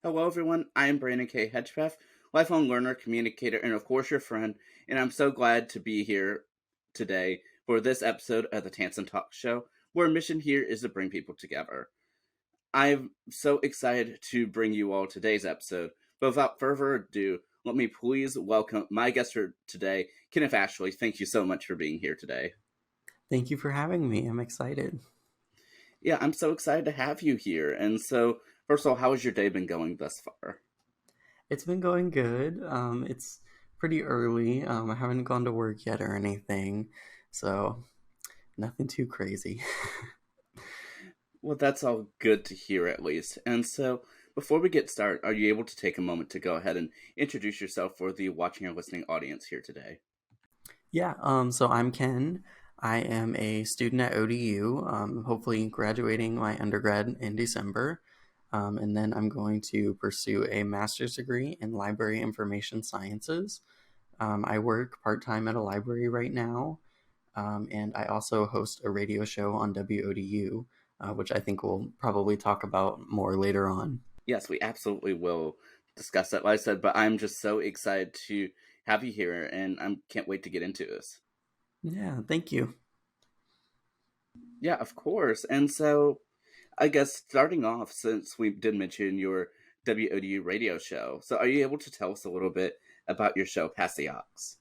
Hello, everyone. I am Brandon K. Hedgepeth, lifelong learner, communicator, and of course your friend. And I'm so glad to be here today for this episode of the Tansson Talks show, where our mission here is to bring people together. I'm so excited to bring you all today's episode. But without further ado, let me please welcome my guest for today, Kenneth Ashley. Thank you so much for being here today. Thank you for having me. I'm excited. Yeah, I'm so excited to have you here. And so, first of all, how has your day been going thus far? It's been going good. It's pretty early. I haven't gone to work yet or anything, so nothing too crazy. Well, that's all good to hear at least. And so, before we get started, are you able to take a moment to go ahead and introduce yourself for the watching or listening audience here today? Yeah, so I'm Ken. I am a student at ODU, hopefully graduating my undergrad in December. And then I'm going to pursue a master's degree in library information sciences. I work part time at a library right now, and I also host a radio show on WODU, which I think we'll probably talk about more later on. Yes, we absolutely will discuss that, like I said, but I'm just so excited to have you here and I can't wait to get into this. Yeah, thank you. Yeah, of course. And so, I guess starting off, since we did mention your WODU radio show, so are you able to tell us a little bit about your show, Pass the Aux?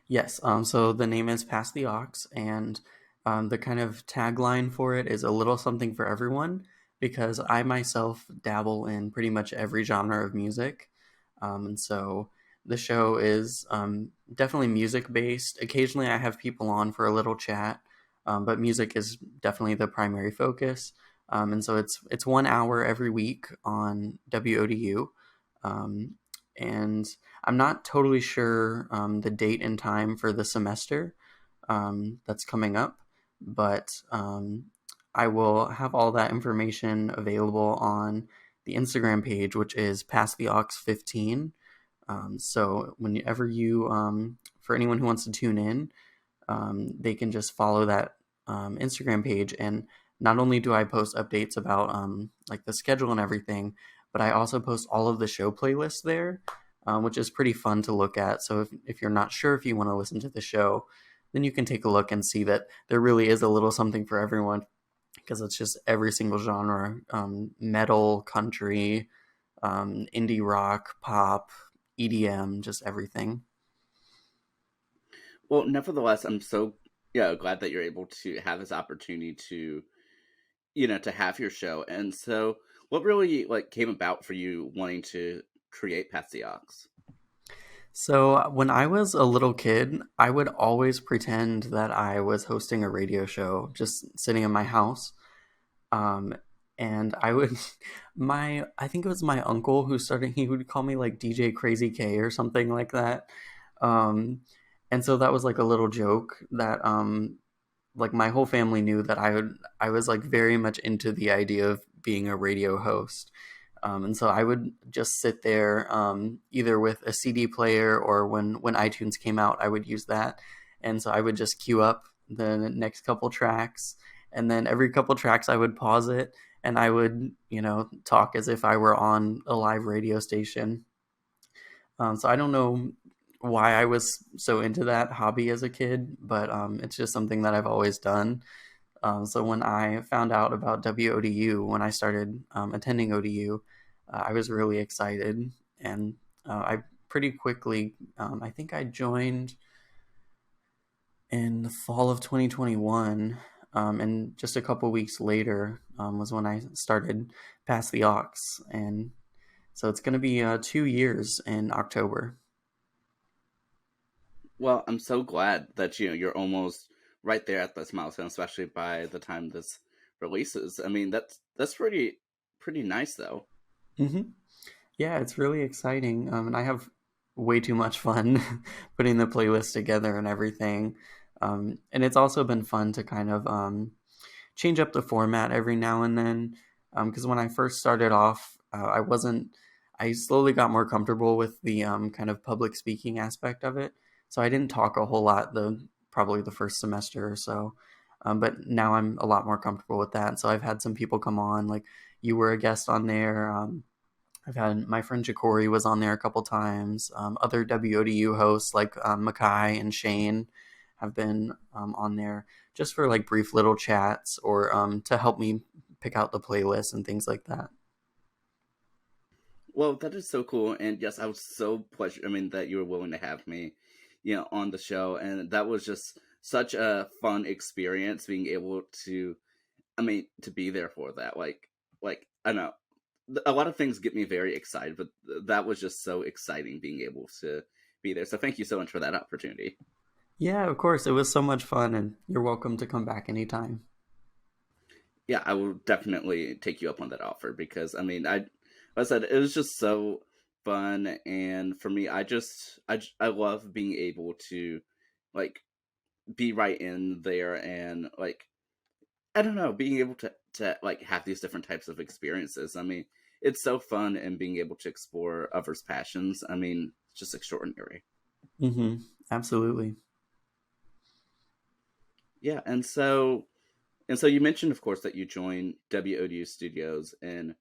Yes, so the name is Pass the Aux, and the kind of tagline for it is a little something for everyone, because I myself dabble in pretty much every genre of music. And so the show is definitely music based. Occasionally I have people on for a little chat, but music is definitely the primary focus. And so it's 1 hour every week on WODU. Um, and I'm not totally sure the date and time for the semester that's coming up, but I will have all that information available on the Instagram page, which is Pass the Aux 15. So whenever you, for anyone who wants to tune in, they can just follow that Instagram page. And not only do I post updates about like the schedule and everything, but I also post all of the show playlists there, which is pretty fun to look at. So if you're not sure if you want to listen to the show, then you can take a look and see that there really is a little something for everyone, because it's just every single genre: metal, country, indie rock, pop, EDM, just everything. Well, nevertheless, I'm so glad that you're able to have this opportunity to to have your show. And so, what really came about for you wanting to create Pass the Aux? So when I was a little kid, I would always pretend that I was hosting a radio show, just sitting in my house. Um, and I would, I think it was my uncle who started, he would call me like DJ Crazy K or something like that. Um, and so that was like a little joke that, like my whole family knew that I was like very much into the idea of being a radio host. And so I would just sit there, either with a CD player, or when iTunes came out, I would use that. And so I would just queue up the next couple tracks, and then every couple tracks I would pause it, and I would, talk as if I were on a live radio station. So I don't know why I was so into that hobby as a kid, but it's just something that I've always done. So when I found out about WODU, when I started attending ODU, I was really excited, and I pretty quickly, I think I joined in the fall of 2021, and just a couple weeks later was when I started Pass the Aux, and so it's going to be 2 years in October. Well, I'm so glad that you're almost right there at this milestone, especially by the time this releases. I mean, that's pretty nice, though. hmm Yeah, it's really exciting, and I have way too much fun putting the playlist together and everything. And it's also been fun to kind of change up the format every now and then. Because when I first started off, I wasn't. I slowly got more comfortable with the kind of public speaking aspect of it. So I didn't talk a whole lot probably the first semester or so. But now I'm a lot more comfortable with that. So I've had some people come on, like you were a guest on there. I've had my friend Ja'Cory was on there a couple times. Other WODU hosts like Makai and Shane have been on there just for like brief little chats or to help me pick out the playlist and things like that. Well, that is so cool, and yes, I was so pleasure. I mean, that you were willing to have me, on the show, and that was just such a fun experience being able to, I mean, to be there for that. Like I don't know, a lot of things get me very excited, but that was just so exciting being able to be there. So thank you so much for that opportunity. Yeah, of course. It was so much fun, and you're welcome to come back anytime. Yeah, I will definitely take you up on that offer because I mean, like I said, it was just so fun, and for me, I love being able to like be right in there and like I don't know, being able to like have these different types of experiences. I mean, it's so fun and being able to explore others' passions. I mean, it's just extraordinary. Mm-hmm. Absolutely. Yeah, and so you mentioned, of course, that you joined WODU Studios in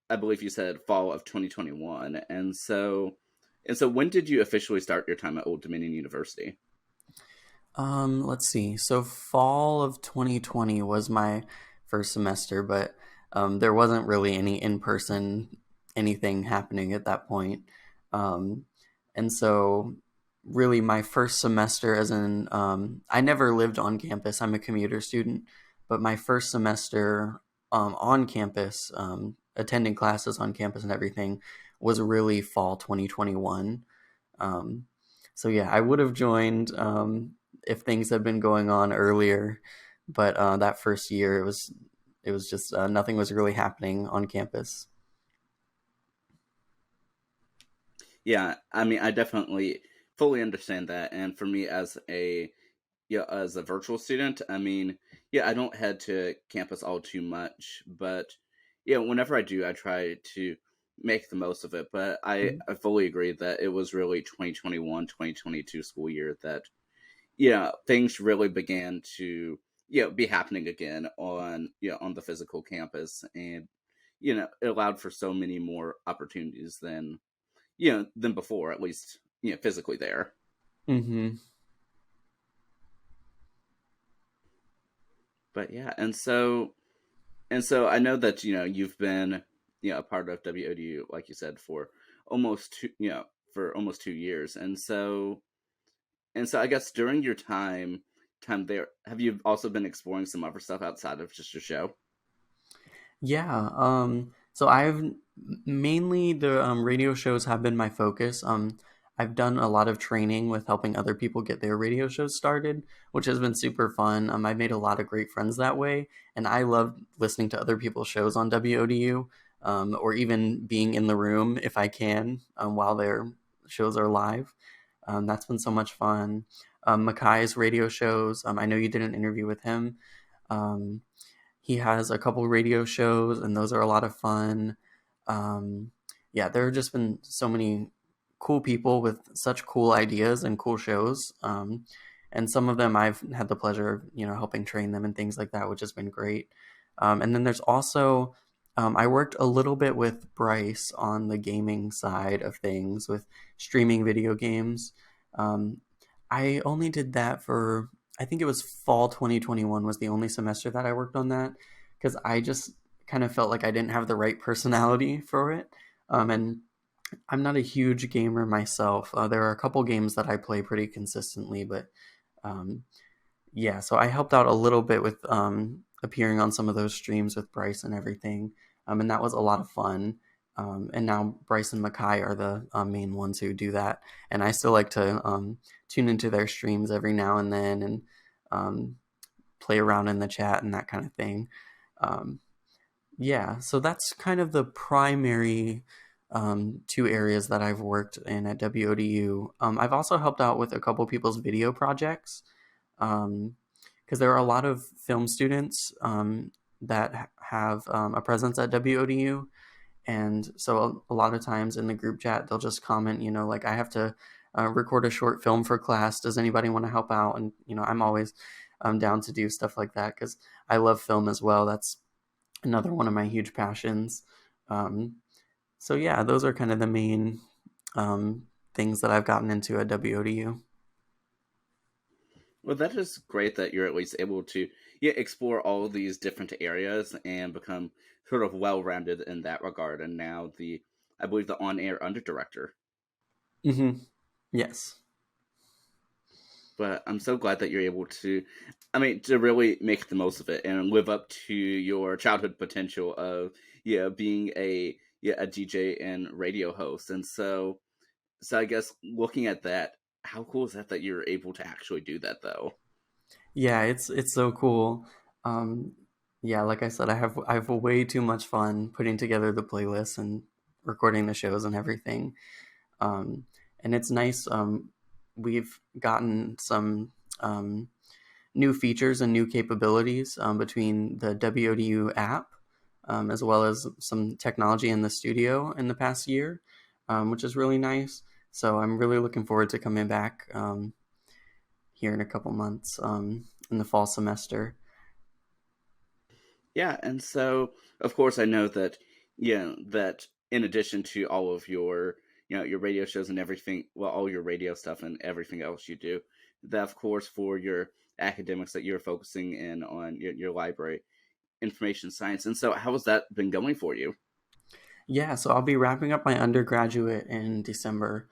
I believe you said fall of 2021. And so when did you officially start your time at Old Dominion University? Let's see. So fall of 2020 was my first semester, but there wasn't really any in-person anything happening at that point. Um, and so really my first semester as in I never lived on campus. I'm a commuter student, but my first semester on campus, attending classes on campus and everything was really fall 2021. Um, so yeah, I would have joined if things had been going on earlier, but that first year it was just nothing was really happening on campus. Yeah, I mean, I definitely fully understand that. And for me as a as a virtual student, I mean, yeah, I don't head to campus all too much, but yeah, whenever I do, I try to make the most of it. But I fully agree that it was really 2021, 2022 school year that things really began to be happening again on on the physical campus, and it allowed for so many more opportunities than than before, at least physically there. Mm-hmm. But yeah, and so I know that you've been a part of WODU, like you said, for almost two, for almost 2 years, and so I guess during your time there, have you also been exploring some other stuff outside of just your show? Yeah. So I've mainly the radio shows have been my focus. I've done a lot of training with helping other people get their radio shows started, which has been super fun. I've made a lot of great friends that way, and I love listening to other people's shows on WODU, or even being in the room if I can while their shows are live. That's been so much fun. Makai's radio shows. I know you did an interview with him. Um, he has a couple radio shows, and those are a lot of fun. Um, yeah, there have just been so many cool people with such cool ideas and cool shows. And some of them I've had the pleasure of, helping train them and things like that, which has been great. And then there's also, I worked a little bit with Bryce on the gaming side of things with streaming video games. Um, I only did that for I think it was fall 2021 was the only semester that I worked on that because I just kind of felt like I didn't have the right personality for it. And I'm not a huge gamer myself. There are a couple games that I play pretty consistently, but um, yeah, so I helped out a little bit with appearing on some of those streams with Bryce and everything. And that was a lot of fun. And now Bryce and Makai are the main ones who do that. And I still like to tune into their streams every now and then and um, play around in the chat and that kind of thing. Um, yeah, so that's kind of the primary two areas that I've worked in at WODU. I've also helped out with a couple people's video projects because there are a lot of film students that have a presence at WODU. And so a lot of times in the group chat, they'll just comment, like I have to record a short film for class. Does anybody want to help out? And, I'm always down to do stuff like that because I love film as well. That's another one of my huge passions. Um, So yeah, those are kind of the main things that I've gotten into at WODU. Well, that is great that you're at least able to explore all of these different areas and become sort of well rounded in that regard. And now I believe the on air under director. Mm-hmm. Yes. But I'm so glad that you're able to, I mean, to really make the most of it and live up to your childhood potential of being a DJ and radio host. And so I guess looking at that, how cool is that that you're able to actually do that though? Yeah, it's so cool. Um, yeah, like I said, I have way too much fun putting together the playlists and recording the shows and everything. Um, and it's nice. We've gotten some new features and new capabilities between the WODU app, as well as some technology in the studio in the past year, which is really nice. So I'm really looking forward to coming back here in a couple months in the fall semester. Yeah, and so of course I know that that in addition to all of your your radio shows and everything, well, all your radio stuff and everything else you do, that of course for your academics that you're focusing in on your library information science. And so how has that been going for you? Yeah, so I'll be wrapping up my undergraduate in December.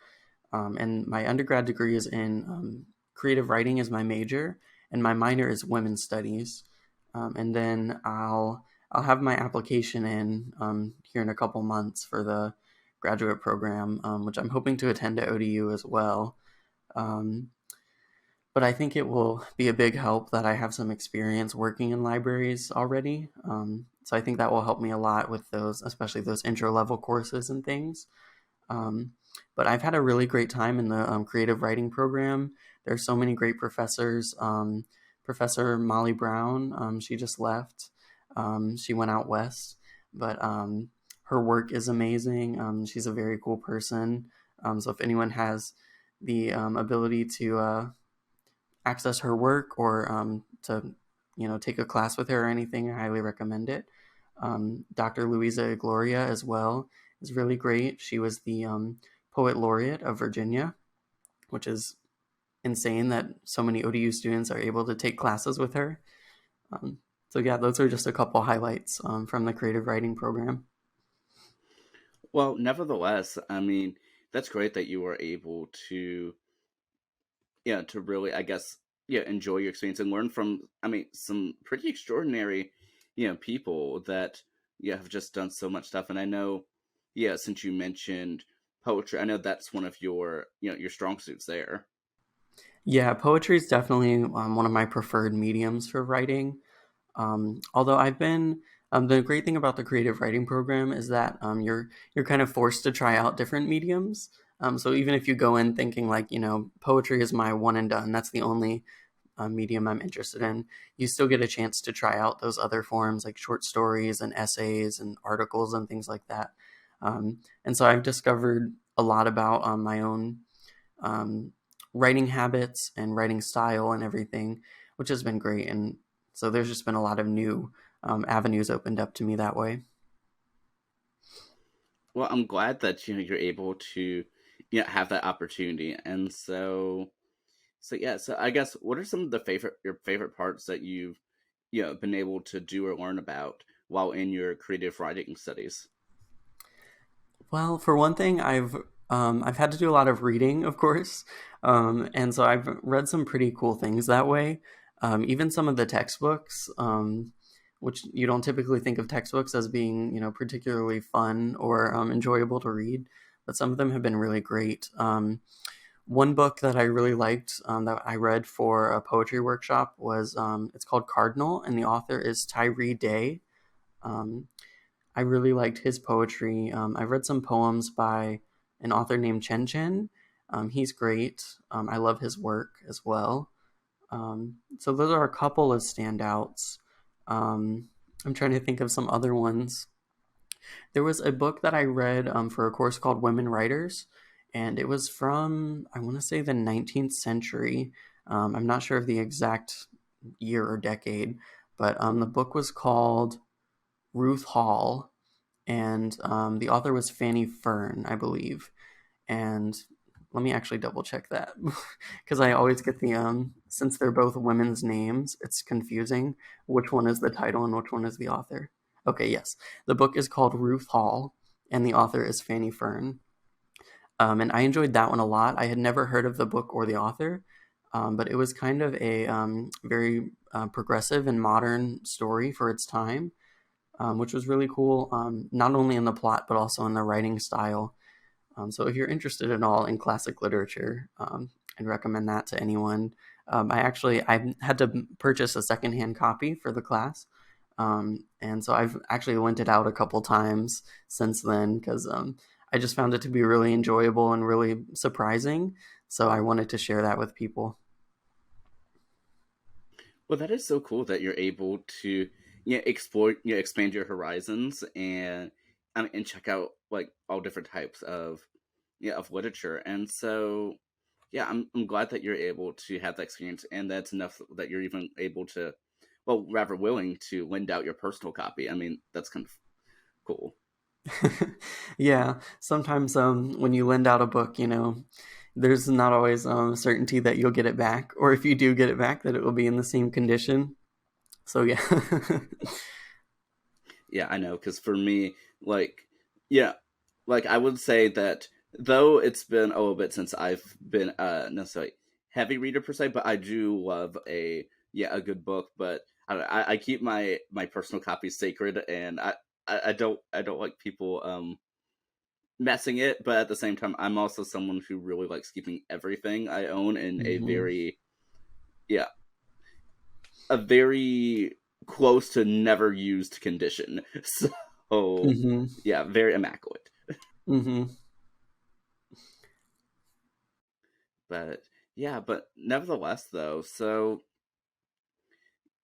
And my undergrad degree is in creative writing is my major, and my minor is women's studies. And then I'll have my application in here in a couple months for the graduate program, which I'm hoping to attend at ODU as well. Um, but I think it will be a big help that I have some experience working in libraries already. So I think that will help me a lot with those, especially those intro level courses and things. Um, but I've had a really great time in the creative writing program. There's so many great professors. Professor Molly Brown, she just left. She went out west, but her work is amazing. She's a very cool person. So if anyone has the ability to access her work or to take a class with her or anything, I highly recommend it. Dr. Louisa Gloria as well is really great. She was the poet laureate of Virginia, which is insane that so many ODU students are able to take classes with her. Um, so yeah, those are just a couple highlights from the creative writing program. Well, nevertheless, I mean, that's great that you were able to to really, I guess, enjoy your experience and learn from, I mean, some pretty extraordinary, people that have just done so much stuff. And I know, since you mentioned poetry, I know that's one of your your strong suits there. Yeah, poetry is definitely one of my preferred mediums for writing. Although I've been the great thing about the creative writing program is that you're kind of forced to try out different mediums. So even if you go in thinking like poetry is my one and done, that's the only medium I'm interested in, you still get a chance to try out those other forms like short stories and essays and articles and things like that. And so I've discovered a lot about my own um, writing habits and writing style and everything, which has been great. And so there's just been a lot of new avenues opened up to me that way. Well, I'm glad that you're able to have that opportunity. And so I guess what are some of the favorite your favorite parts that you've been able to do or learn about while in your creative writing studies? Well, for one thing, I've had to do a lot of reading, of course, and so I've read some pretty cool things that way. Even some of the textbooks, which you don't typically think of textbooks as being, particularly fun or enjoyable to read, but some of them have been really great. One book that I really liked that I read for a poetry workshop was it's called Cardinal, and the author is Tyree Day. Um, I really liked his poetry. I read some poems by an author named Chen Chen. He's great. I love his work as well. So those are a couple of standouts. I'm trying to think of some other ones. There was a book that I read for a course called Women Writers, and it was from, I want to say, the 19th century. I'm not sure of the exact year or decade, but the book was called Ruth Hall, and the author was Fanny Fern, I believe. And let me actually double check that because I always get the since they're both women's names, it's confusing which one is the title and which one is the author. Okay, yes, the book is called Ruth Hall, and the author is Fanny Fern. And I enjoyed that one a lot. I had never heard of the book or the author, but it was kind of a very progressive and modern story for its time, which was really cool, not only in the plot, but also in the writing style. So if you're interested at all in classic literature, I'd recommend that to anyone. I had to purchase a secondhand copy for the class. And so I've actually lent it out a couple times since then because I just found it to be really enjoyable and really surprising. So I wanted to share that with people. Well, that is so cool that you're able to explore, expand your horizons and check out like all different types of of literature. And so yeah, I'm glad that you're able to have that experience, and that's enough that you're even able to, well, rather willing to lend out your personal copy. I mean, that's kind of cool. Yeah, sometimes when you lend out a book, there's not always certainty that you'll get it back, or if you do get it back, that it will be in the same condition. So yeah. Yeah, I know. Because for me, like, yeah, like I would say that though it's been a little bit since I've been necessarily heavy reader per se, but I do love a good book. But I don't know, I keep my personal copies sacred, and I don't like people messing it. But at the same time, I'm also someone who really likes keeping everything I own in Hmm. yeah a very close to never used condition. So Hmm. yeah, very immaculate. Hmm. But yeah, but nevertheless though, so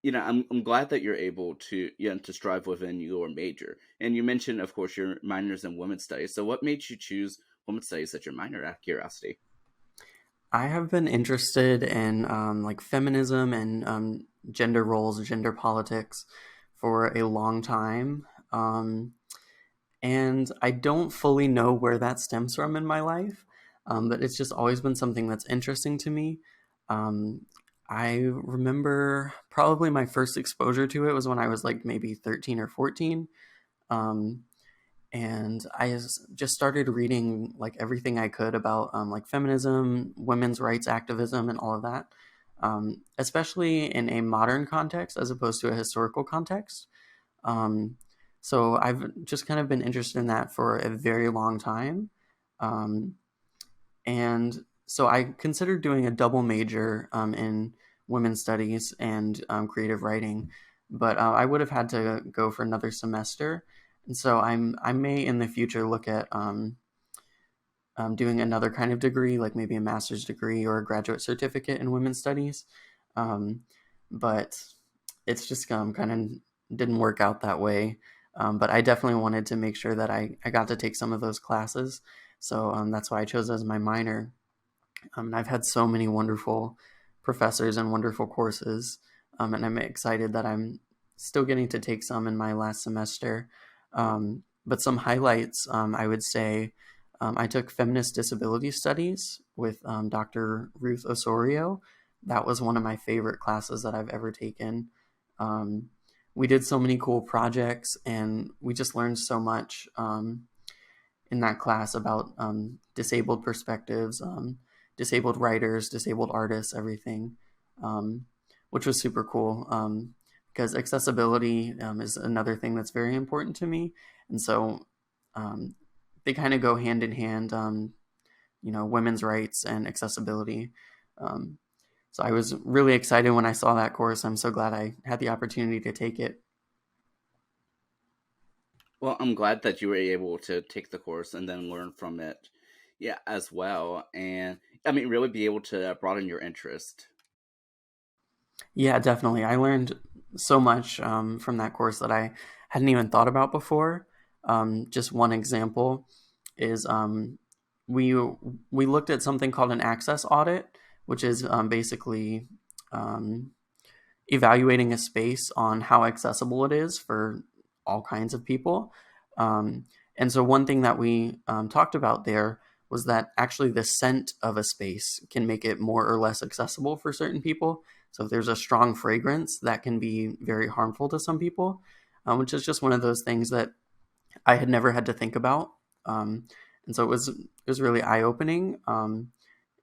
I'm glad that you're able to to strive within your major. And you mentioned, of course, your minors in women's studies. So what made you choose women's studies as your minor? Out of curiosity. I have been interested in like feminism and gender roles, gender politics for a long time. And I don't fully know where that stems from in my life, but it's just always been something that's interesting to me. Um, I remember probably my first exposure to it was when I was like maybe 13 or 14. Um, and just started reading like everything I could about like feminism, women's rights activism, and all of that, especially in a modern context as opposed to a historical context. Um, so I've just kind of been interested in that for a very long time. Um, and so I considered doing a double major in women's studies and creative writing, but I would have had to go for another semester. And so I may in the future look at doing another kind of degree, like maybe a master's degree or a graduate certificate in women's studies. Um, but it's just kind of didn't work out that way. But I definitely wanted to make sure that I got to take some of those classes. So that's why I chose as my minor. And I've had so many wonderful professors and wonderful courses. And I'm excited that I'm still getting to take some in my last semester. But some highlights, I would say, I took feminist disability studies with Dr. Ruth Osorio. That was one of my favorite classes that I've ever taken. Um, we did so many cool projects and we just learned so much in that class about disabled perspectives, disabled writers, disabled artists, everything, um, which was super cool because accessibility is another thing that's very important to me. And so um, they kind of go hand in hand, women's rights and accessibility. Um, so I was really excited when I saw that course. I'm so glad I had the opportunity to take it. Well, I'm glad that you were able to take the course and then learn from it, yeah, as well. And I mean, really be able to broaden your interest. Yeah, definitely. I learned so much from that course that I hadn't even thought about before. Just one example is we we looked at something called an access audit, which is basically um, evaluating a space on how accessible it is for all kinds of people. And so one thing that we talked about there was that actually the scent of a space can make it more or less accessible for certain people. So if there's a strong fragrance, that can be very harmful to some people, which is just one of those things that I had never had to think about. And so it was really eye opening,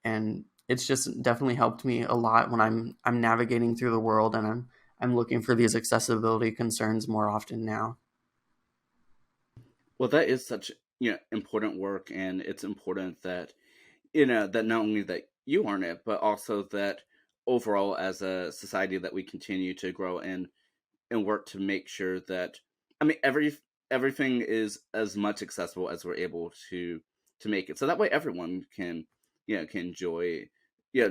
and it's just definitely helped me a lot when I'm navigating through the world, and I'm looking for these accessibility concerns more often now. Well, that is such important work, and it's important that that not only that you aren't it, but also that overall as a society that we continue to grow and work to make sure that everything is as much accessible as we're able to make it, so that way everyone can can enjoy yeah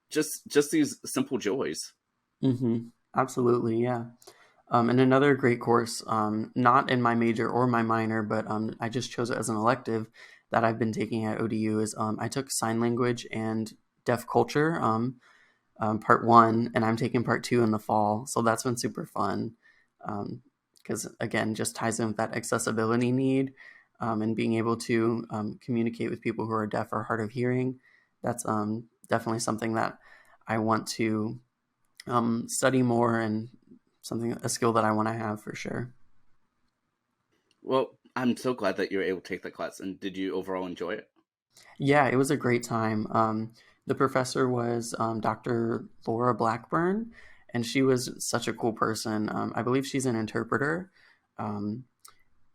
just these simple joys. Mm-hmm. Absolutely, yeah. And another great course, not in my major or my minor, but I just chose it as an elective that I've been taking at ODU is I took sign language and deaf culture, part one, and I'm taking part two in the fall. So that's been super fun because, again, just ties in with that accessibility need, and being able to communicate with people who are deaf or hard of hearing. That's definitely something that I want to study more, and a skill that I want to have for sure. Well, I'm so glad that you were able to take the class, and did you overall enjoy it? Yeah, it was a great time. The professor was Dr. Laura Blackburn, and she was such a cool person. I believe she's an interpreter. Um,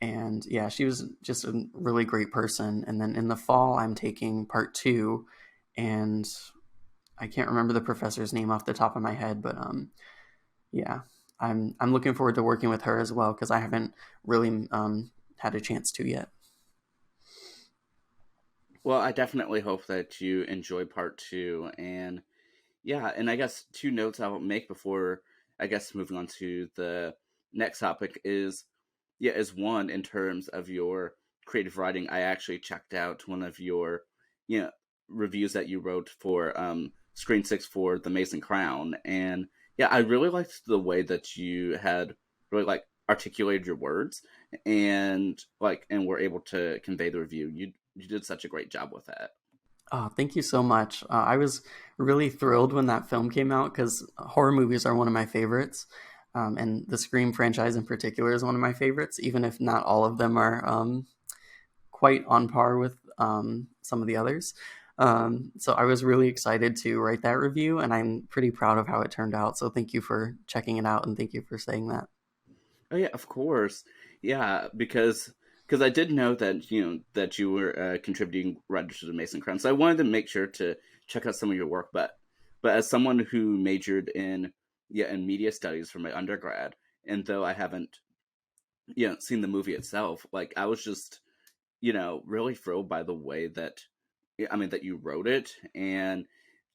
and yeah, she was just a really great person. And then in the fall, I'm taking part two, and I can't remember the professor's name off the top of my head, but yeah, I'm looking forward to working with her as well because I haven't really had a chance to yet. Well, I definitely hope that you enjoy part two. And yeah, and I guess two notes I'll make before I guess moving on to the next topic is is one, in terms of your creative writing, I actually checked out one of your you know reviews that you wrote for Screen Six for the Mason Crown. And yeah, I really liked the way that you had really articulated your words and were able to convey the review. You did such a great job with that. Oh, thank you so much. I was really thrilled when that film came out because horror movies are one of my favorites. And the Scream franchise in particular is one of my favorites, even if not all of them are quite on par with some of the others. So I was really excited to write that review, and I'm pretty proud of how it turned out. So thank you for checking it out, and thank you for saying that. Oh yeah, of course. Yeah, because I did know that that you were contributing writers to the Mason Crown, so I wanted to make sure to check out some of your work. But as someone who majored in in media studies for my undergrad, and though I haven't seen the movie itself, I was just really thrilled by the way that that you wrote it. And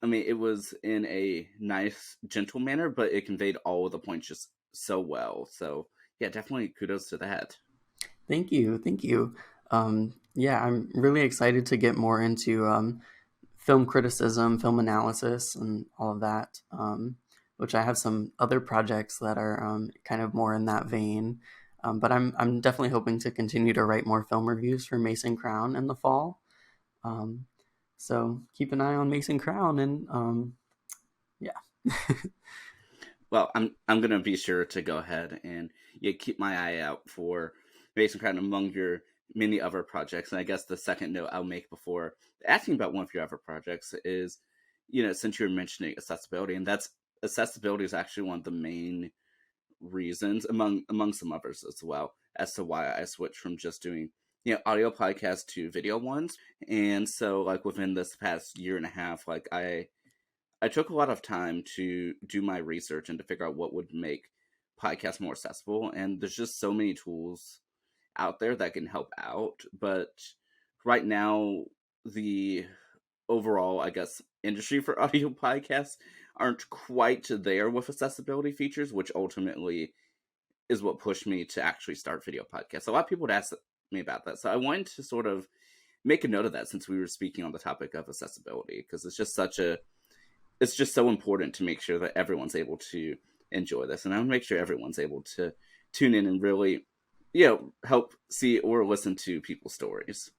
it was in a nice, gentle manner, but it conveyed all of the points just so well. So yeah, definitely kudos to that. Thank you. Thank you. Yeah, I'm really excited to get more into film criticism, film analysis, and all of that. Which I have some other projects that are kind of more in that vein. But I'm definitely hoping to continue to write more film reviews for Mason Crown in the fall. Um, so keep an eye on Mason Crown, and yeah. Well, I'm gonna be sure to go ahead and keep my eye out for Mason Crown among your many other projects. And I guess the second note I'll make before asking about one of your other projects is, since you're mentioning accessibility, and that's accessibility is actually one of the main reasons among some others as well as to why I switched from just doing audio podcasts to video ones. And so within this past year and a half, I took a lot of time to do my research and to figure out what would make podcasts more accessible. And there's just so many tools out there that can help out. But right now, the overall, I guess, industry for audio podcasts aren't quite there with accessibility features, which ultimately is what pushed me to actually start video podcasts. A lot of people would ask me about that. So I wanted to sort of make a note of that since we were speaking on the topic of accessibility, because it's just so important to make sure that everyone's able to enjoy this. And I want to make sure everyone's able to tune in and really help see or listen to people's stories.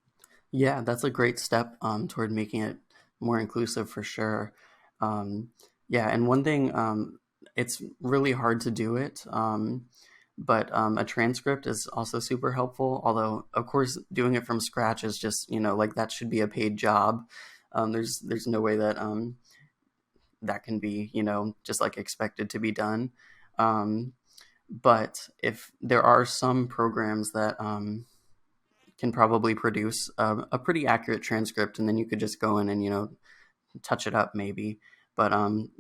Yeah, that's a great step toward making it more inclusive for sure. Um, yeah, and one thing, it's really hard to do it, but a transcript is also super helpful. Although, of course, doing it from scratch is just, like that should be a paid job. There's no way that that can be, just like expected to be done. Um, but if there are some programs that can probably produce a pretty accurate transcript, and then you could just go in and touch it up maybe. But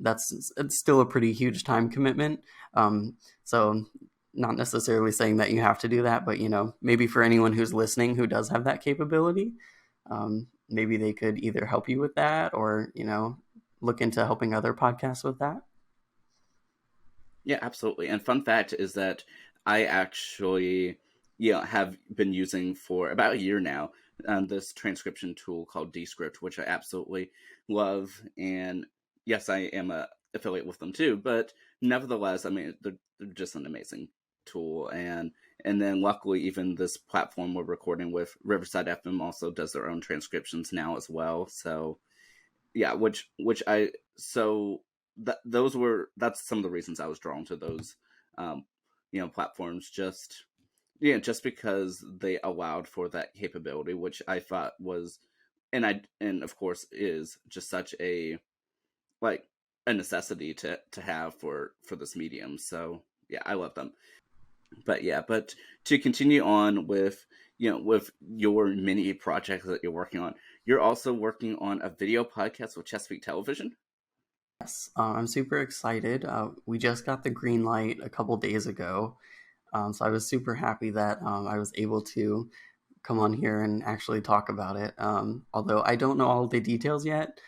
it's still a pretty huge time commitment. So not necessarily saying that you have to do that, but maybe for anyone who's listening who does have that capability, maybe they could either help you with that or look into helping other podcasts with that. Yeah, absolutely. And fun fact is that I actually, have been using for about a year now this transcription tool called Descript, which I absolutely love. And yes, I am a affiliate with them too, but nevertheless, I mean, they're just an amazing tool. And then luckily, even this platform we're recording with, Riverside FM, also does their own transcriptions now as well. So yeah, which I so that's some of the reasons I was drawn to those um platforms, just because they allowed for that capability, which I thought was, and of course is just such a, like, a necessity to have for this medium. So yeah, I love them. But to continue on with, with your mini projects that you're working on, you're also working on a video podcast with Chesapeake Television. Yes, I'm super excited. We just got the green light a couple days ago, so I was super happy that I was able to come on here and actually talk about it. Although I don't know all the details yet.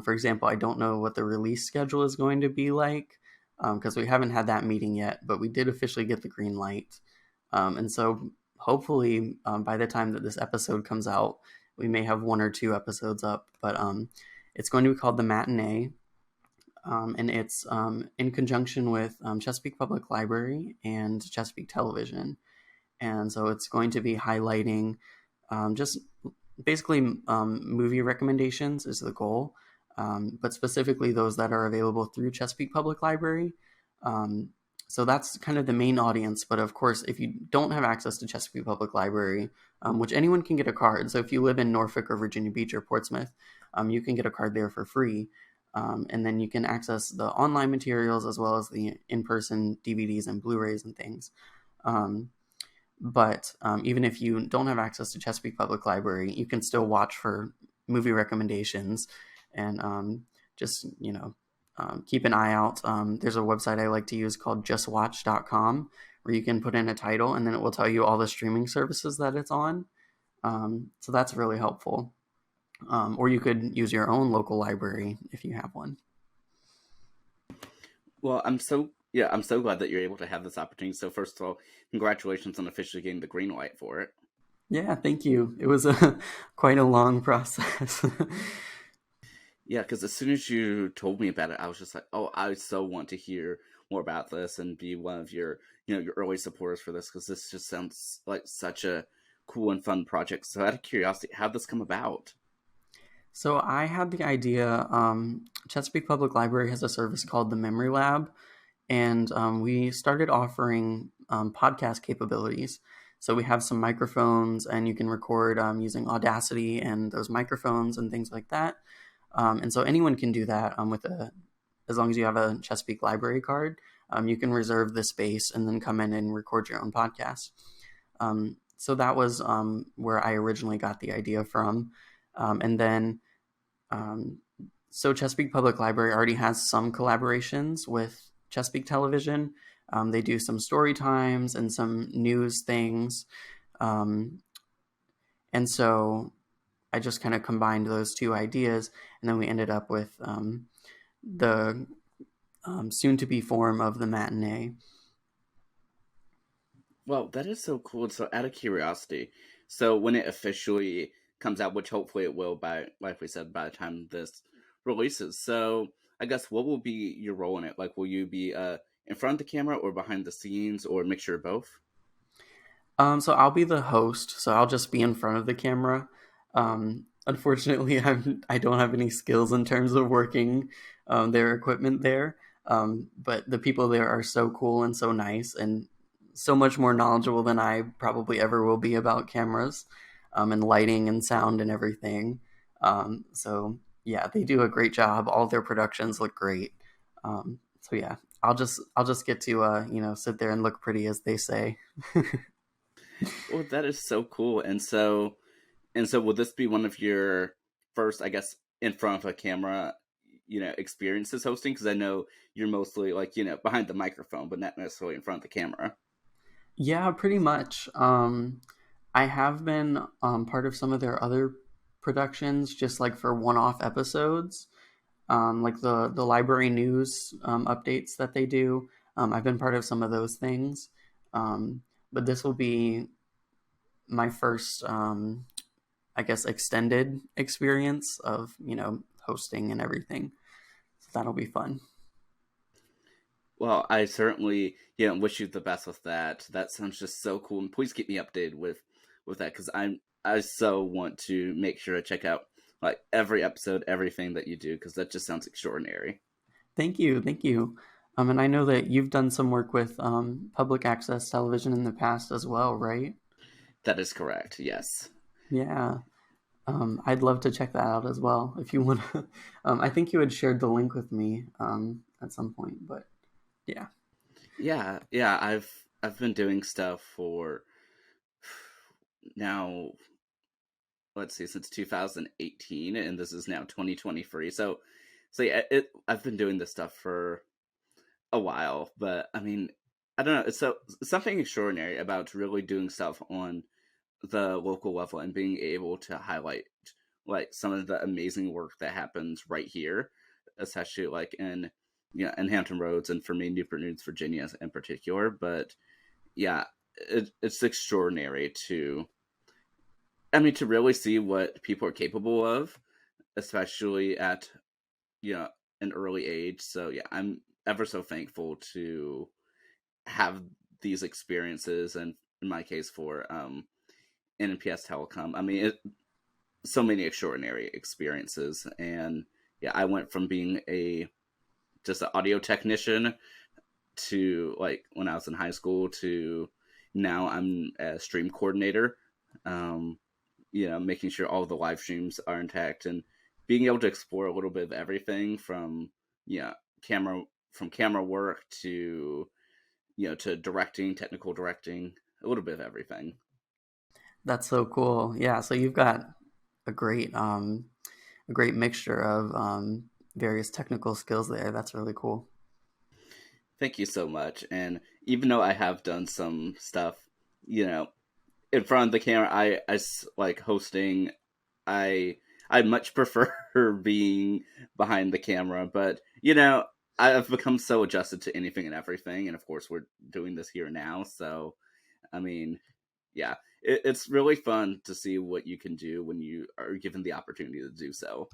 For example, I don't know what the release schedule is going to be like because we haven't had that meeting yet, but we did officially get the green light. And so hopefully by the time that this episode comes out, we may have one or two episodes up. But it's going to be called The Matinee. And it's in conjunction with Chesapeake Public Library and Chesapeake Television. And so it's going to be highlighting just basically movie recommendations is the goal, but specifically those that are available through Chesapeake Public Library. Um, so that's kind of the main audience. But of course, if you don't have access to Chesapeake Public Library, which anyone can get a card. So if you live in Norfolk or Virginia Beach or Portsmouth, you can get a card there for free. And then you can access the online materials as well as the in-person DVDs and Blu-rays and things. But even if you don't have access to Chesapeake Public Library, you can still watch for movie recommendations and just, keep an eye out. There's a website I like to use called justwatch.com where you can put in a title and then it will tell you all the streaming services that it's on. So that's really helpful. Or you could use your own local library if you have one. Well, I'm so glad that you're able to have this opportunity. So first of all, congratulations on officially getting the green light for it. Yeah, thank you. It was a quite a long process. Yeah, because as soon as you told me about it, I was just like, oh, I so want to hear more about this and be one of your, your early supporters for this, because this just sounds like such a cool and fun project. So out of curiosity, how'd this come about? So I had the idea. Chesapeake Public Library has a service called the Memory Lab, and we started offering podcast capabilities. So we have some microphones, and you can record using Audacity and those microphones and things like that. And so anyone can do that as long as you have a Chesapeake Library card. You can reserve the space and then come in and record your own podcast. So that was where I originally got the idea from. And then, so Chesapeake Public Library already has some collaborations with Chesapeake Television. They do some story times and some news things. And so I just kind of combined those two ideas, and then we ended up with the soon-to-be form of the matinee. Well, that is so cool. So out of curiosity, so when it officially comes out, which hopefully it will by, like we said, by the time this releases. So I guess what will be your role in it? Like, will you be in front of the camera or behind the scenes or a mixture of both? So I'll be the host, so I'll just be in front of the camera. Unfortunately, I don't have any skills in terms of working their equipment there. But the people there are so cool and so nice and so much more knowledgeable than I probably ever will be about cameras, and lighting and sound and everything. So yeah, they do a great job. All their productions look great. So yeah, I'll just get to sit there and look pretty, as they say. Well, that is so cool. And so will this be one of your first, I guess, in front of a camera, experiences hosting? Because I know you're mostly like, behind the microphone, but not necessarily in front of the camera. Yeah, pretty much. I have been part of some of their other productions, just like for one-off episodes, like the library news updates that they do. I've been part of some of those things, but this will be my first, I guess, extended experience of hosting and everything. So that'll be fun. Well, I certainly, wish you the best with that. That sounds just so cool. And please keep me updated with that because I so want to make sure to check out like every episode, everything that you do because that just sounds extraordinary. Thank you, thank you. And I know that you've done some work with public access television in the past as well, right? That is correct. Yes. Yeah. I'd love to check that out as well if you want to. I think you had shared the link with me at some point, but yeah. Yeah, yeah. I've been doing stuff for now. Let's see, since 2018, and this is now 2023. So yeah, I've been doing this stuff for a while, but I mean, I don't know. It's something extraordinary about really doing stuff on the local level and being able to highlight like some of the amazing work that happens right here, especially like in Hampton Roads and for me Newport News, Virginia in particular. But yeah, it's extraordinary to really see what people are capable of, especially at you know an early age. So yeah, I'm ever so thankful to have these experiences, and in my case for NPS Telecom. I mean, so many extraordinary experiences, and yeah, I went from being a just an audio technician to like when I was in high school to now I'm a stream coordinator. Um, making sure all of the live streams are intact and being able to explore a little bit of everything from yeah camera from camera work to to directing, technical directing, a little bit of everything. That's so cool. Yeah, so you've got a great a great mixture of various technical skills there. That's really cool. Thank you so much. And even though I have done some stuff, you know, in front of the camera, like hosting. I I much prefer being behind the camera, but I've become so adjusted to anything and everything, and of course we're doing this here now. So I mean, yeah, it's really fun to see what you can do when you are given the opportunity to do so.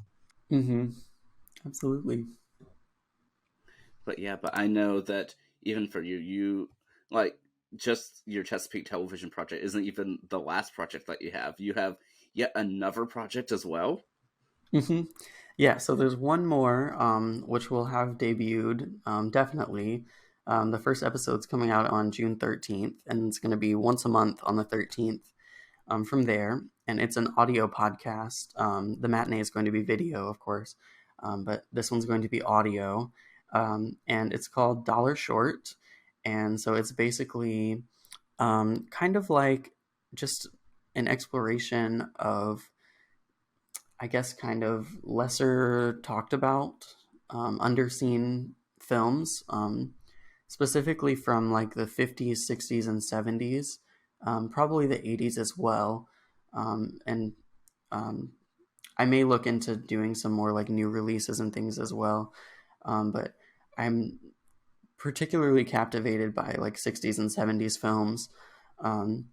Mm-hmm. Absolutely. But yeah, but I know that even for you, you like just your Chesapeake television project isn't even the last project that you have. You have yet another project as well. Mm-hmm. Yeah, so there's one more, which will have debuted, definitely. The first episode's coming out on June 13th, and it's going to be once a month on the 13th from there. And it's an audio podcast. The matinee is going to be video, of course, but this one's going to be audio. And it's called Dollar Short. And so it's basically kind of like just an exploration of, I guess, kind of lesser talked about, underseen films, specifically from like the 50s, 60s, and 70s, probably the 80s as well. And um, I may look into doing some more like new releases and things as well. But I'm particularly captivated by like 60s and 70s films. Um,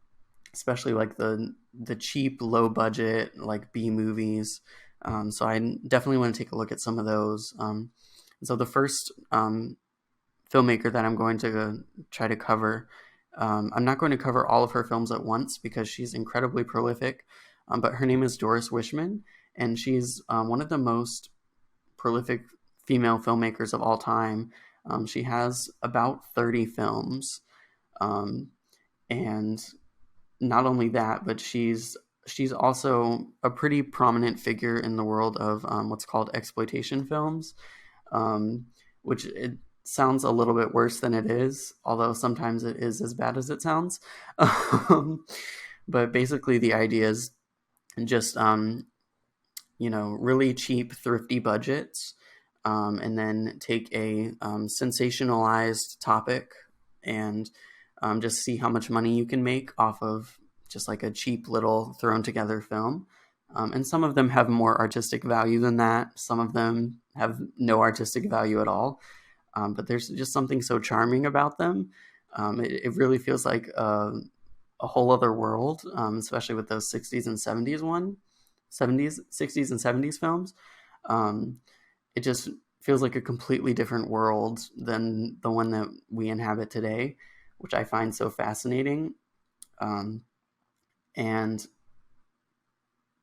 Especially like the cheap, low budget like B movies. So I definitely want to take a look at some of those. And so the first filmmaker that I'm going to try to cover I'm not going to cover all of her films at once because she's incredibly prolific, but her name is Doris Wishman, and she's one of the most prolific female filmmakers of all time. She has about 30 films, um, and not only that, but she's also a pretty prominent figure in the world of what's called exploitation films, um, which it sounds a little bit worse than it is, although sometimes it is as bad as it sounds. But basically, the idea is just really cheap, thrifty budgets, and then take a sensationalized topic and just see how much money you can make off of just like a cheap little thrown together film. And some of them have more artistic value than that. Some of them have no artistic value at all. But there's just something so charming about them. It really feels like a whole other world, especially with those 60s and 60s and 70s films. Um, it just feels like a completely different world than the one that we inhabit today, which I find so fascinating. And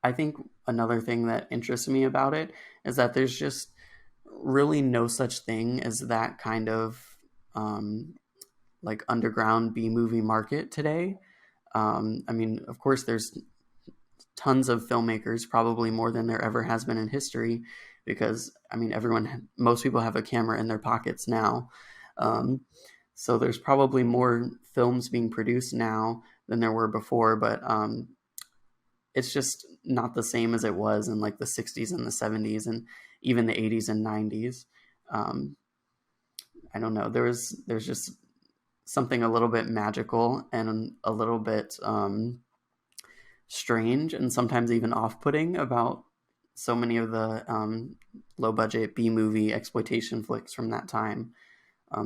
I think another thing that interests me about it is that there's just really no such thing as that kind of like underground B movie market today. I mean, of course, there's tons of filmmakers, probably more than there ever has been in history, because I mean, most people have a camera in their pockets now. So there's probably more films being produced now than there were before, but it's just not the same as it was in like the 60s and the 70s and even the 80s and 90s. I don't know. There's just something a little bit magical and a little bit strange and sometimes even off-putting about so many of the low-budget B-movie exploitation flicks from that time.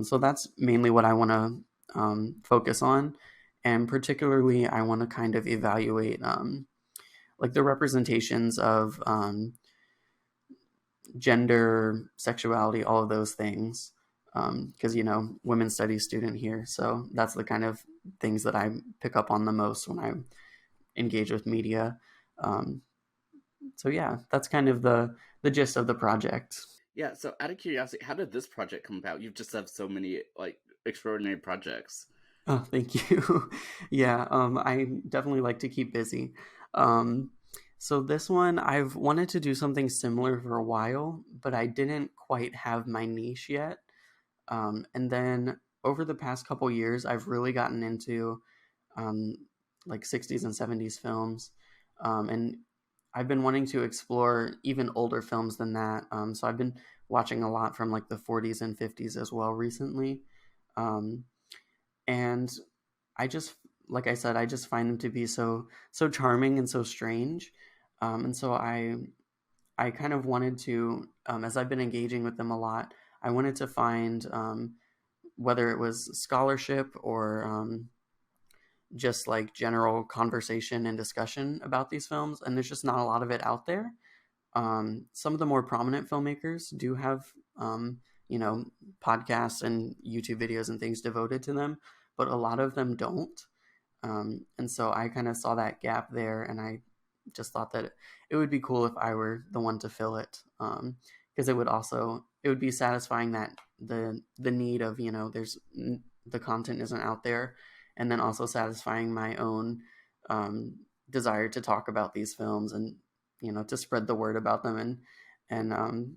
So that's mainly what I want to focus on, and particularly I want to kind of evaluate like the representations of gender, sexuality, all of those things. Because women's studies student here, so that's the kind of things that I pick up on the most when I engage with media. So yeah, that's kind of the gist of the project. Yeah, so out of curiosity, how did this project come about? You've just have so many like extraordinary projects. Oh, thank you. Yeah, I definitely like to keep busy. Um, so this one, I've wanted to do something similar for a while, but I didn't quite have my niche yet. And then over the past couple years, I've really gotten into um, like 60s and 70s films. And I've been wanting to explore even older films than that. So I've been watching a lot from like the 40s and 50s as well recently. Um, and I just, like I said, I just find them to be so charming and so strange. And so I kind of wanted to, as I've been engaging with them a lot, I wanted to find whether it was scholarship or just like general conversation and discussion about these films. And there's just not a lot of it out there. Some of the more prominent filmmakers do have, you know, podcasts and YouTube videos and things devoted to them, but a lot of them don't. And so I kind of saw that gap there, and I just thought that it would be cool if I were the one to fill it, because it would be satisfying that the need of the content isn't out there, and then also satisfying my own desire to talk about these films and to spread the word about them and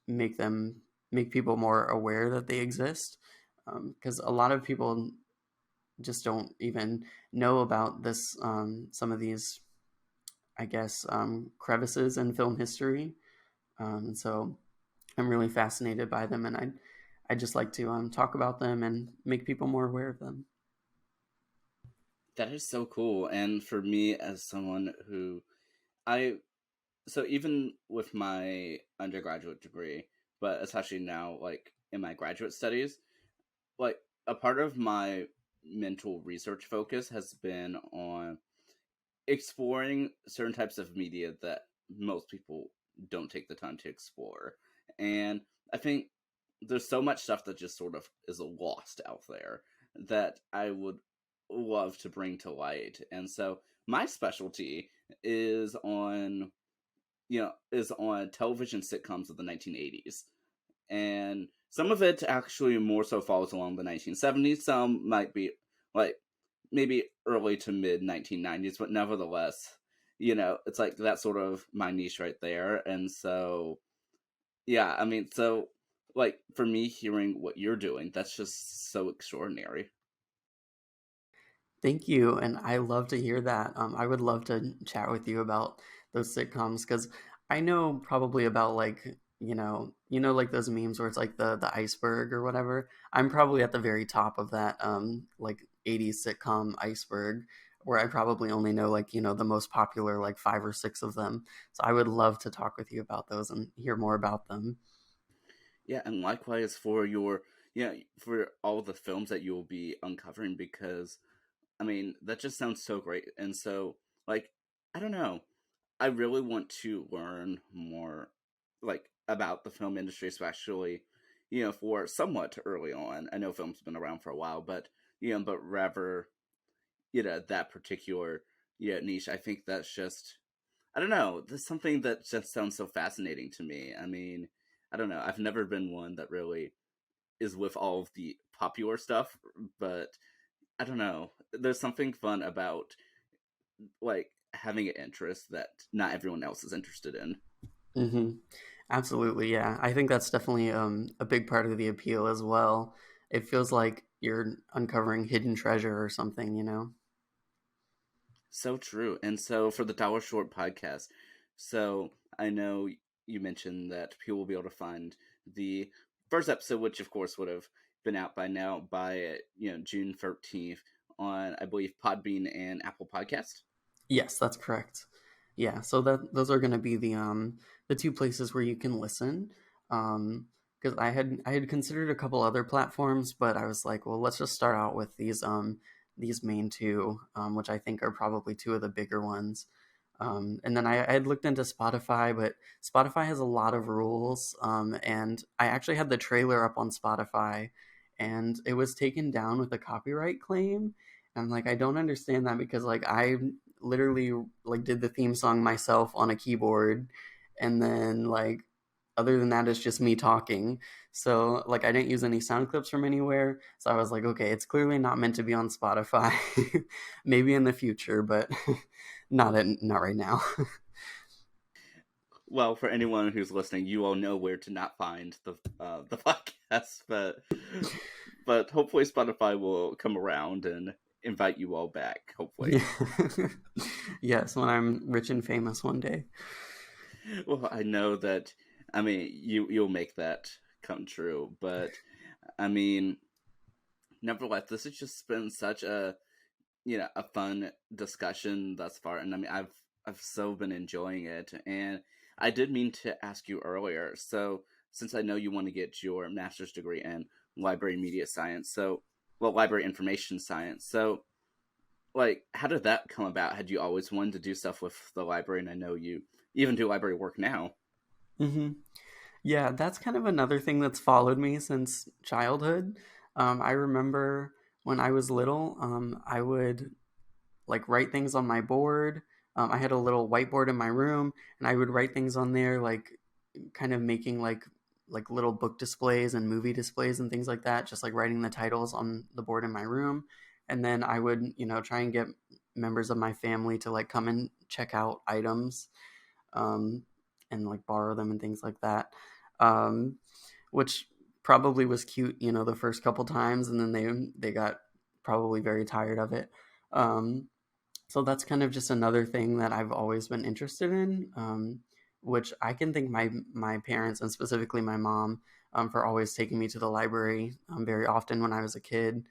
make people more aware that they exist, because a lot of people just don't even know about this some of these, I guess, crevices in film history. And so I'm really fascinated by them, and I just like to talk about them and make people more aware of them. That is so cool. And for me, as someone who I so even with my undergraduate degree, but especially now, like in my graduate studies, like a part of my mental research focus has been on exploring certain types of media that most people don't take the time to explore. And I think there's so much stuff that just sort of is lost out there that I would love to bring to light. And so my specialty is on is on television sitcoms of the 1980s. And some of it actually more so follows along the 1970s. Some might be like maybe early to mid 1990s, but nevertheless, it's like that sort of my niche right there. And so, yeah, I mean, so like for me, hearing what you're doing, that's just so extraordinary. Thank you, and I love to hear that. I would love to chat with you about those sitcoms because I know probably about like like those memes where it's like the iceberg or whatever. I'm probably at the very top of that like 80s sitcom iceberg where I probably only know like the most popular like five or six of them. So I would love to talk with you about those and hear more about them. Yeah, and likewise for your for all the films that you will be uncovering, because I mean that just sounds so great. And so like I don't know, I really want to learn more like about the film industry, especially for somewhat early on. I know film's been around for a while, but but rather that particular niche. I think that's just I don't know. There's something that just sounds so fascinating to me. I mean, I don't know. I've never been one that really is with all of the popular stuff, but I don't know. There's something fun about like having an interest that not everyone else is interested in. Hmm. Absolutely, yeah. I think that's definitely a big part of the appeal as well. It feels like you're uncovering hidden treasure or something, you know? So true. And so for the Dollar Short podcast, so I know you mentioned that people will be able to find the first episode, which of course would have been out by now by June 13th on I believe Podbean and Apple Podcast. Yes, that's correct. Yeah, so that those are going to be the two places where you can listen. Because I had considered a couple other platforms, but I was like, well, let's just start out with these main two, which I think are probably two of the bigger ones. And then I had looked into Spotify, but Spotify has a lot of rules. And I actually had the trailer up on Spotify, and it was taken down with a copyright claim. I'm like, I don't understand that because like I literally like did the theme song myself on a keyboard, and then like other than that it's just me talking. So like I didn't use any sound clips from anywhere, so I was like, okay, it's clearly not meant to be on Spotify. Maybe in the future, but not right now. Well, for anyone who's listening, you all know where to not find the podcast, but hopefully Spotify will come around and invite you all back. Hopefully. Yeah. Yes, when I'm rich and famous one day. Well, I know that. I mean, you'll make that come true, but I mean, nevertheless, this has just been such a a fun discussion thus far, and I mean, I've so been enjoying it, and I did mean to ask you earlier. So, since I know you want to get your master's degree in library media science, so well, library information science, so like, how did that come about? Had you always wanted to do stuff with the library? And I know you even do library work now. Hmm. Yeah, that's kind of another thing that's followed me since childhood. I remember when I was little, I would like write things on my board. I had a little whiteboard in my room, and I would write things on there, like kind of making like little book displays and movie displays and things like that. Just like writing the titles on the board in my room, and then I would try and get members of my family to like come and check out items, um, and like borrow them and things like that. Um, which probably was cute, the first couple times, and then they got probably very tired of it. Um, so that's kind of just another thing that I've always been interested in, which I can thank my parents and specifically my mom for always taking me to the library very often when I was a kid,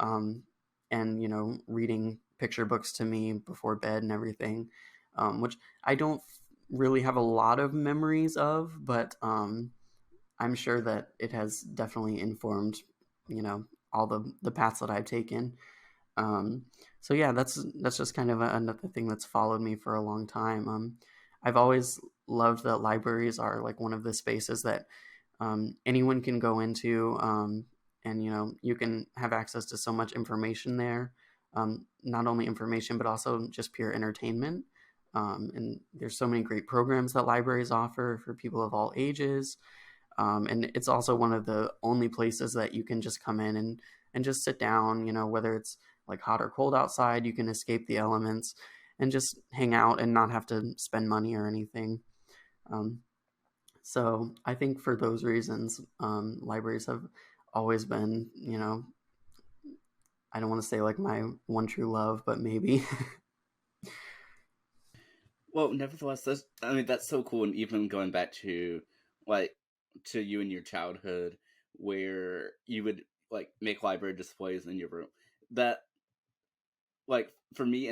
um, and reading picture books to me before bed and everything, which I don't really have a lot of memories of, but I'm sure that it has definitely informed all the paths that I've taken. Um, so yeah, that's just kind of another thing that's followed me for a long time. I've always loved that libraries are like one of the spaces that anyone can go into, and you can have access to so much information there. not only information, but also just pure entertainment. And there's so many great programs that libraries offer for people of all ages. And it's also one of the only places that you can just come in and just sit down, whether it's like hot or cold outside, you can escape the elements and just hang out and not have to spend money or anything. Um, so I think for those reasons, libraries have always been, I don't want to say like my one true love, but maybe. Well, nevertheless, that's so cool. And even going back to like to you in your childhood, where you would like make library displays in your room. That like for me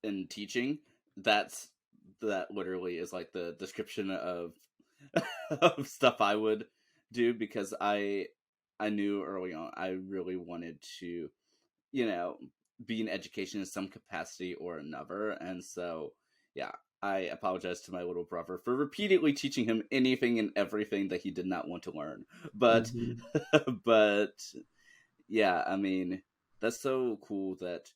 in teaching, that's that literally is like the description of of stuff I would do because I knew early on I really wanted to, you know, be in education in some capacity or another. And so, yeah, I apologize to my little brother for repeatedly teaching him anything and everything that he did not want to learn. But, Hmm. but yeah, I mean, that's so cool that,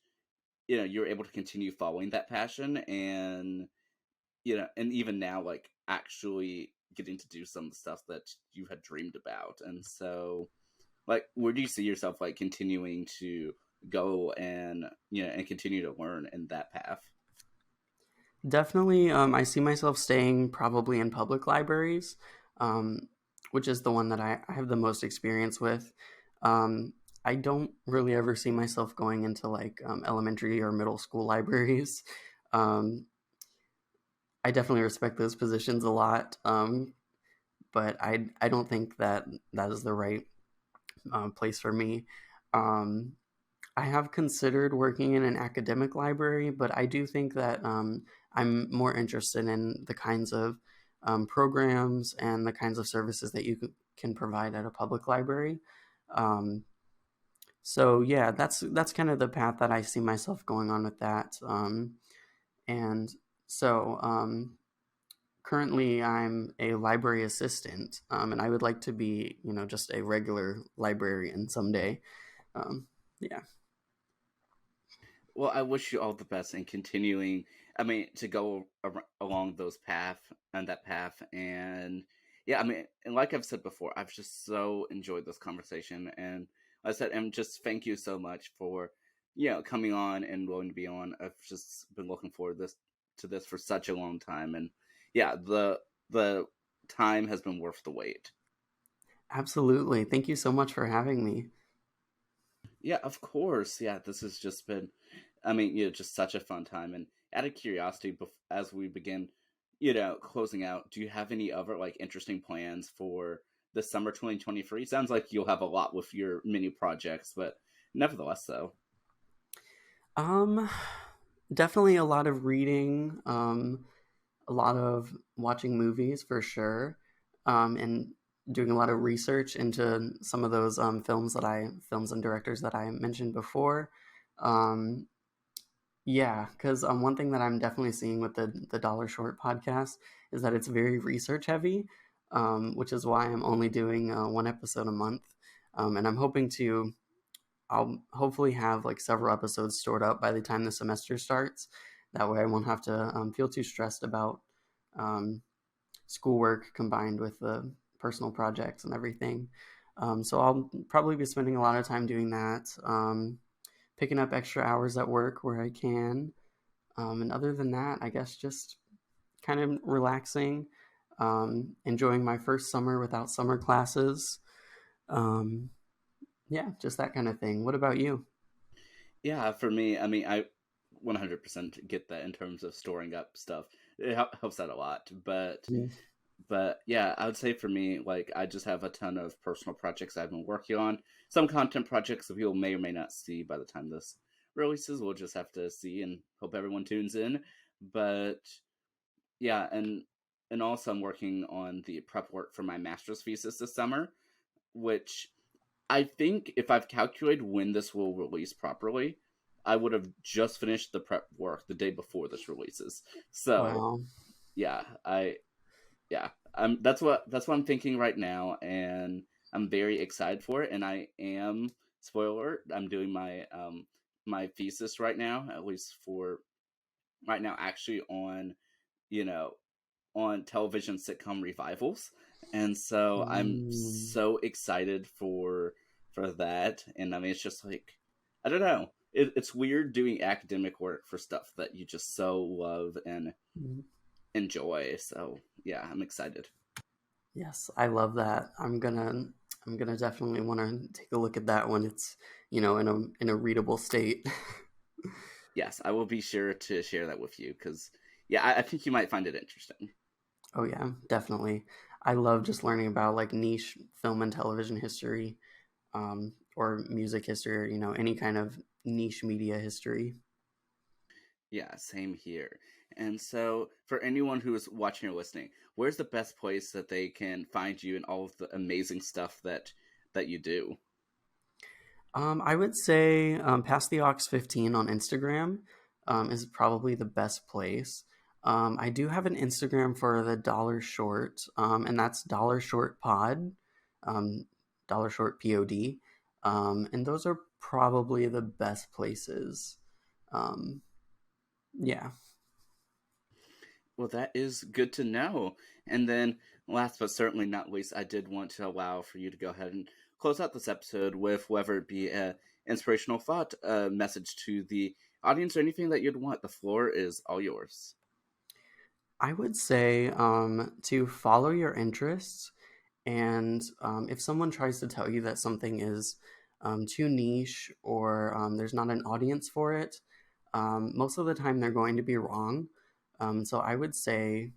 you're able to continue following that passion and, and even now, like, actually getting to do some of the stuff that you had dreamed about. And so, like, where do you see yourself like continuing to go and and continue to learn in that path? Definitely, I see myself staying probably in public libraries, um, which is the one that I have the most experience with. Um, I don't really ever see myself going into like elementary or middle school libraries. Um, I definitely respect those positions a lot, but I don't think that that is the right place for me. Um, I have considered working in an academic library, but I do think that I'm more interested in the kinds of programs and the kinds of services that can provide at a public library. Um, so yeah, that's kind of the path that I see myself going on with that. And so currently, I'm a library assistant, and I would like to be, just a regular librarian someday. Um, yeah. Well, I wish you all the best in continuing. I mean, to go along those path and that path, and yeah, I mean, and like I've said before, I've just so enjoyed this conversation, and like I said, and just thank you so much for coming on and willing to be on. I've just been looking forward to this for such a long time, and yeah, the time has been worth the wait. Absolutely. Thank you so much for having me. Yeah, of course. Yeah, this has just been, I mean, just such a fun time. And out of curiosity, as we begin, closing out, do you have any other like interesting plans for the summer 2023? Sounds like you'll have a lot with your mini projects, but nevertheless, though. Um, Definitely a lot of reading, a lot of watching movies for sure, and doing a lot of research into some of those films and directors that I mentioned before. Um, yeah, because one thing that I'm definitely seeing with the Dollar Short podcast is that it's very research heavy, which is why I'm only doing one episode a month, and I'll hopefully have like several episodes stored up by the time the semester starts. That way, I won't have to feel too stressed about um, schoolwork combined with the personal projects and everything. So I'll probably be spending a lot of time doing that, picking up extra hours at work where I can. And other than that, I guess just kind of relaxing, enjoying my first summer without summer classes. Um, yeah, just that kind of thing. What about you? Yeah, for me, I mean, I 100% get that in terms of storing up stuff. It helps out a lot, Mm. but yeah, I would say for me, like I just have a ton of personal projects I've been working on. Some content projects that people may or may not see by the time this releases. We'll just have to see and hope everyone tunes in. But yeah, and also I'm working on the prep work for my master's thesis this summer, which I think if I've calculated when this will release properly, I would have just finished the prep work the day before this releases. So Wow. yeah, yeah, that's what I'm thinking right now, and I'm very excited for it. And I am spoiler alert, I'm doing my my thesis right now, at least for right now, actually on, you know, on television sitcom revivals. And so I'm Mm. so excited for that. And I mean, it's just like, I don't know. It's weird doing academic work for stuff that you just so love and Mm. enjoy. So yeah, I'm excited. Yes, I love that. I'm gonna definitely want to take a look at that when it's, you know, in a readable state. Yes, I will be sure to share that with you because, yeah, I think you might find it interesting. Oh yeah, definitely. I love just learning about like niche film and television history, or music history, or, you know, any kind of niche media history. Yeah, same here. And so, for anyone who is watching or listening, where's the best place that they can find you and all of the amazing stuff that you do? I would say Pass the Aux 15 on Instagram is probably the best place. I do have an Instagram for the Dollar Short, and that's Dollar Short Pod, um, Dollar Short POD, and those are probably the best places. Um, yeah. Well, that is good to know. And then, last but certainly not least, I did want to allow for you to go ahead and close out this episode with whether it be a inspirational thought, a message to the audience, or anything that you'd want. The floor is all yours. I would say to follow your interests. And if someone tries to tell you that something is too niche, or there's not an audience for it, most of the time they're going to be wrong. So I would say,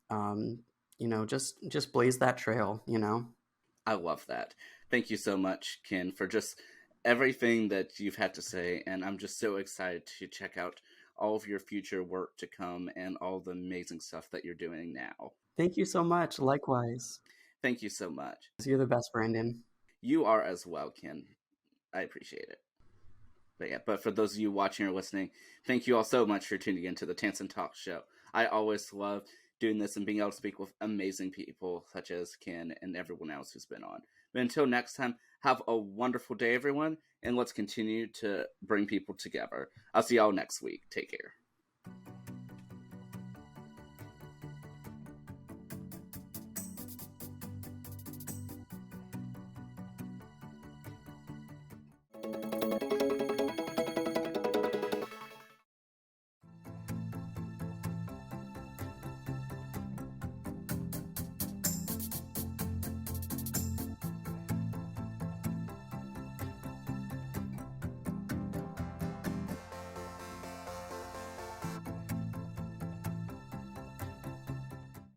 um, you know, just blaze that trail. You know. I love that. Thank you so much, Ken, for just everything that you've had to say. And I'm just so excited to check out all of your future work to come and all the amazing stuff that you're doing now. Thank you so much. Likewise. Thank you so much. You're the best, Brandon. You are as well, Ken. I appreciate it. But yeah, but for those of you watching or listening, thank you all so much for tuning into the Tansson Talks show. I always love doing this and being able to speak with amazing people such as Ken and everyone else who's been on. But until next time, have a wonderful day, everyone, and let's continue to bring people together. I'll see y'all next week. Take care.